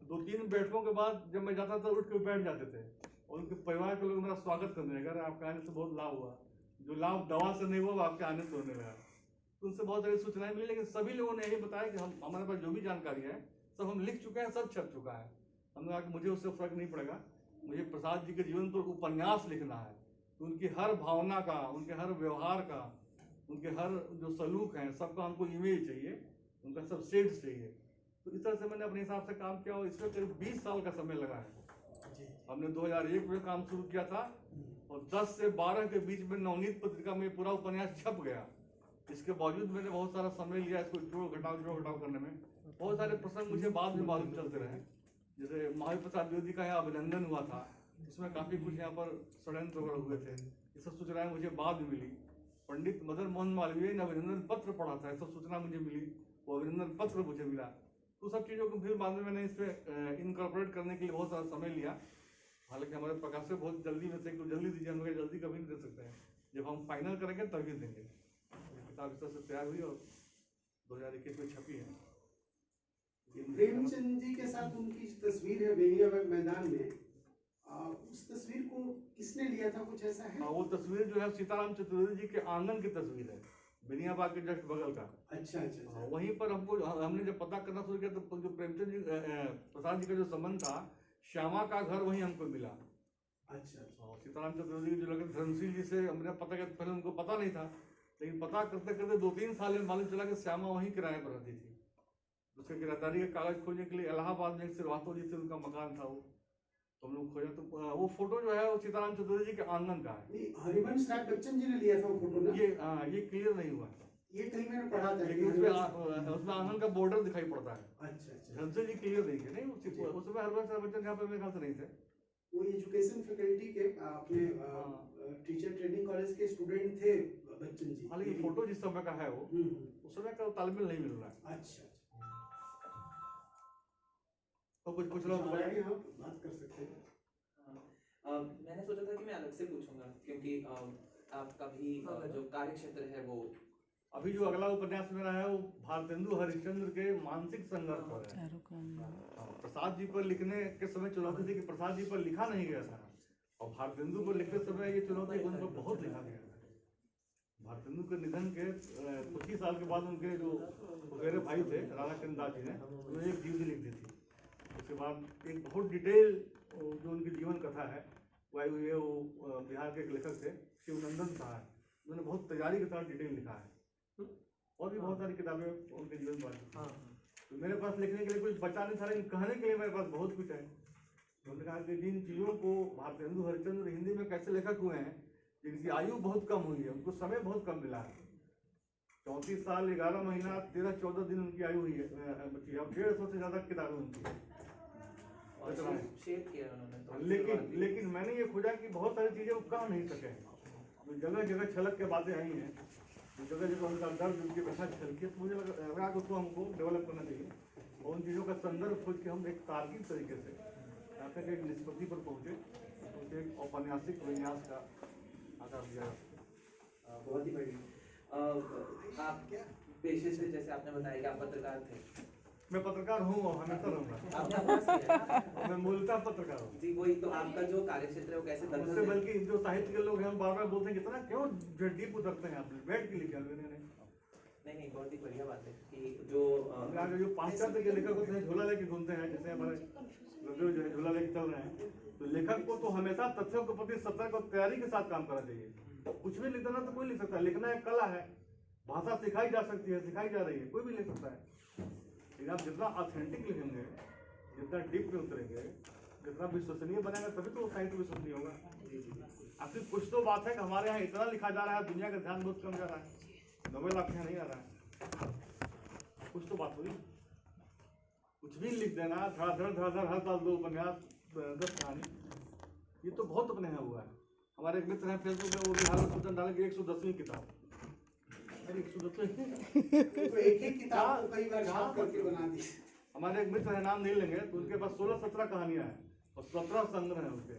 2-3 बैठकों के बाद जब मैं जाता था उठ के बैठ जाते थे और उनके परिवार के लोग मेरा स्वागत करने लगे, आपके आने से बहुत लाभ हुआ, जो लाभ दवा से नहीं हुआ आपके आने से होने लगा। तो उनसे बहुत सारी सूचनाएं मिली, लेकिन सभी लोगों ने यही बताया कि हमारे पास जो भी जानकारी है सब हम लिख चुके हैं, सब छप चुका है। हमने कहा कि मुझे उससे फर्क नहीं पड़ेगा, मुझे प्रसाद जी के जीवन पर उपन्यास लिखना है। तो उनकी हर भावना का, उनके हर व्यवहार का, उनके हर जो सलूक हैं सबका हमको इमेज चाहिए, उनका सब शेड्स चाहिए। तो इस तरह से मैंने अपने हिसाब से काम किया और इसमें करीब 20 साल का समय लगा है। हमने 2001 में काम शुरू किया था और 10 से 12 के बीच में नवनीत पत्रिका में पूरा उपन्यास छप गया। इसके बावजूद मैंने बहुत सारा समय लिया इसको जोड़ घटाव करने में। बहुत सारे प्रसंग मुझे बाद में मालूम चलते रहे, जैसे महावीर प्रसाद द्विवेदी का यहाँ अभिनंदन हुआ था, उसमें काफी कुछ यहाँ पर षड्यंत्र वगैरह हुए थे, ये सब सूचनाएं मुझे बाद में मिली। पंडित मदन मोहन मालवीय ने अभिनंदन पत्र पढ़ा था, ऐसा सूचना मुझे मिली, वो अभिनंदन पत्र मुझे मिला। तो सब चीज़ों को फिर बाद में मैंने इसमें इनकॉर्पोरेट करने के लिए बहुत सारा समय लिया। हालांकि हमारे प्रकाशक बहुत जल्दी में थे, तो जल्दी दीजिए, हम जल्दी कभी नहीं दे सकते हैं, जब हम फाइनल करेंगे तभी देंगे। किताब इस तरह से तैयार हुई और 2021 में छपी है। प्रेमचंद जी के साथ उनकी तस्वीर है बेनिया मैदान में, उस तस्वीर को किसने लिया था, कुछ ऐसा है? वो तस्वीर जो है सीताराम चतुर्वेदी जी के आंगन की तस्वीर है, बेनिया बाग के जस्ट बगल का। अच्छा। वहीं पर हमने जब पता करना शुरू किया तो जो प्रेमचंद जी प्रसाद जी का जो संबंध था, श्यामा का घर वहीं हमको मिला। अच्छा। सीताराम चतुर्वेदी जो लगे धर्मशील जी से हमने पता किया, पहले उनको पता नहीं था, लेकिन पता करते करते 2-3 साल में मालूम चला कि श्यामा वहीं किराए पर रहती थी। उसके किराएदारी के कागज खोजने के लिए इलाहाबाद में एक श्रीवास्तव जी से उनका मकान था, वो तो हम लोग खोजा तो वो फोटो जो है वो सीताराम चतुर्वेदी जी के आंगन का है। हरिवंश राय बच्चन जी ने लिया था वो फोटो ना? ये क्लियर नहीं हुआ, ये कहीं मैंने पढ़ा था, लेकिन उसमें आंगन का बॉर्डर दिखाई पड़ता है। अच्छा। धनसिंह जी क्लियर नहीं थे, नहीं उसमें हरिवंश राय बच्चन यहाँ पे मेरे ख्याल से नहीं थे। वो एजुकेशन फैकल्टी के अपने टीचर ट्रेनिंग कॉलेज के स्टूडेंट थे बच्चन जी। हालांकि फोटो जिस समय का है वो उस समय का तालमेल नहीं मिल रहा है। अच्छा। तो कुछ लोग आप बात कर सकते हैं। मैंने सोचा था कि मैं अलग से पूछूंगा, क्योंकि आपका भी जो कार्य क्षेत्र है वो अभी जो अगला उपन्यास मेरा है वो भारतेंदु हरिश्चंद्र के मानसिक संघर्ष पर है। प्रसाद जी पर लिखने के समय चुनौती थी कि प्रसाद जी पर लिखा नहीं गया था, और भारतेंदु पर लिखते समय ये चुनौती उन पर बहुत लिखा गया था। भारतेंदु के निधन के कुछ ही साल के बाद उनके जो वगैरह भाई थे राधाचंद्र दास जी ने उन्होंने एक जीवनी लिख दी थी। उसके बाद एक बहुत डिटेल जो उनकी जीवन कथा है वो बिहार के एक लेखक थे शिवनंदन साहब, उन्होंने बहुत तैयारी के साथ डिटेल लिखा है, और भी बहुत सारी किताबें उनके जीवन पर। तो मेरे पास लिखने के लिए कुछ बचा नहीं था, लेकिन कहने के लिए मेरे पास बहुत कुछ है। उन्होंने कहा कि जिन चीज़ों को भारतेंदु हरिश्चंद्र हिंदी में कैसे लेखक हुए हैं, जिनकी आयु बहुत कम हुई है, उनको समय बहुत कम मिला है। 34 साल 11 महीना 13-14 दिन उनकी आयु हुई है, बची। अब 150 से ज़्यादा किताबें उनकी शेयर किया उन्होंने तो। लेकिन मैंने ये खोजा कि बहुत सारी चीज़ें वो कह नहीं सके, जगह जगह छलक के बातें आई हैं, जगह जगह उनका दर्द, उनकी व्यथा छलकी, तो मुझे लगा कि उसको हमको डेवलप करना चाहिए, और उन चीज़ों का संदर्भ खोज के हम एक तार्किक तरीके से यहाँ तक एक निष्पत्ति पर पहुँचे, तो एक औपन्यासिक विन्यास का आकार दिया। बहुत ही बढ़िया। आप पेशे से, जैसे आपने बताया कि आप पत्रकार थे। मैं पत्रकार हूँ और हमेशा रहूँगा। मैं मूलतः पत्रकार हूँ जी, वही तो आपका जो कार्य क्षेत्र है वो कैसे उससे, बल्कि जो साहित्य के लोग हैं हम बार बार बोलते हैं कितना क्यों डीप उतरते हैं, आपने बैठ के लिखा नहीं, बहुत ही बढ़िया बात है कि जो पाश्चात्य के लेखक होते हैं झोला लेके घूमते हैं, जैसे हमारे जो है झोला लेके चल रहे हैं, तो लेखक को तो हमेशा तथ्यों के प्रति सतर्क और तैयारी के साथ काम करना चाहिए। कुछ भी लिखना तो कोई लिख सकता है, लिखना एक कला है, भाषा सिखाई जा सकती है, सिखाई जा रही है, कोई भी लिख सकता है। लेकिन आप जितना ऑथेंटिक लिखेंगे, जितना डीप में उतरेंगे, जितना विश्वसनीय बनेगा, तभी तो वो साहित्य विश्वसनीय होगा। आखिर कुछ तो बात है कि हमारे यहाँ इतना लिखा जा रहा है, दुनिया का ध्यान बहुत कम जा रहा है, नोबेल आपके यहाँ नहीं आ रहा है, कुछ तो बात हुई। कुछ भी लिख देना, धड़ाधड़ हर साल 2 उपन्यास 10 कहानी, ये तो बहुत अपने यहाँ हुआ है। हमारे एक मित्र हैं फेसबुक में, वो बिहार में सूचना डाले कि 110वीं किताब, 110 एक ही किताब को कई बार छाप करके बना दी। हमारे एक मित्र है, नाम नहीं लेंगे, तो उनके पास 16-17 कहानियां हैं और 17 संग्रह हैं उनके।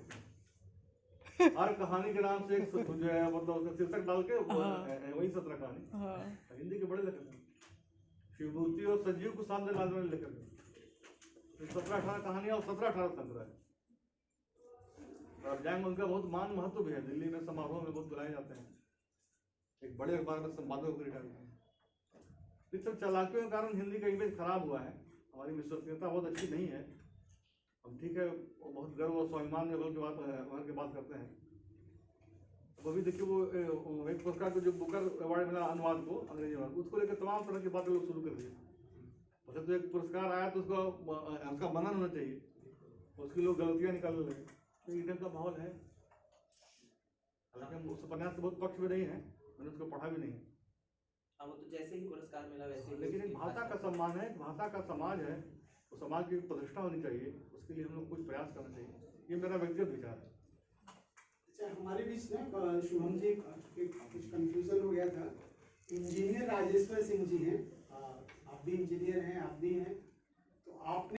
हर कहानी के नाम से एक जो है मतलब शीर्षक डाल के वही 17 कहानी। हिंदी के बड़े लेखक हैं, शिवभूति और संजीव को सामने लाने वाले लेखक हैं। 17-18 कहानी और 17-18 संग्रह है। तो आप जाएंगे, उनका बहुत मान महत्व भी है। दिल्ली में समारोह में बहुत बुलाए जाते हैं, एक बड़े अखबार में संपादक होकर डालते हैं। इस सब चालाकियों के कारण हिंदी का इमेज खराब हुआ है। हमारी विश्वसनीयता बहुत अच्छी नहीं है। हम ठीक है, वो बहुत गर्व और स्वाभिमान में भर के बात करते हैं। वो भी देखिए, वो एक पुरस्कार को जो बुकर अवार्ड मिला अनुवाद को, अंग्रेजी अनुवाद, उसको लेकर तमाम तरह की बातें लोग शुरू कर दिए। वैसे तो एक पुरस्कार आया तो उसको उसका मनन होना चाहिए, उसकी लोग गलतियां निकाल रहे हैं। तो इधर का माहौल है। हालांकि हम उस उपन्यास के बहुत पक्ष में नहीं है, मैंने उसको पढ़ा भी नहीं। वो तो जैसे ही पुरस्कार मिला वैसे ही लेकिन एक भाषा का सम्मान है, भाषा का समाज है, तो समाज की प्रतिष्ठा होनी चाहिए, उसके लिए हम लोग कुछ प्रयास करना चाहिए। ये मेरा व्यक्तिगत विचार है। अच्छा, हमारे बीच ना शुभम जी कुछ कंफ्यूजन हो गया था। इंजीनियर राजेश्वर सिंह जी हैं, आप भी इंजीनियर हैं, आप भी हैं, तो आपने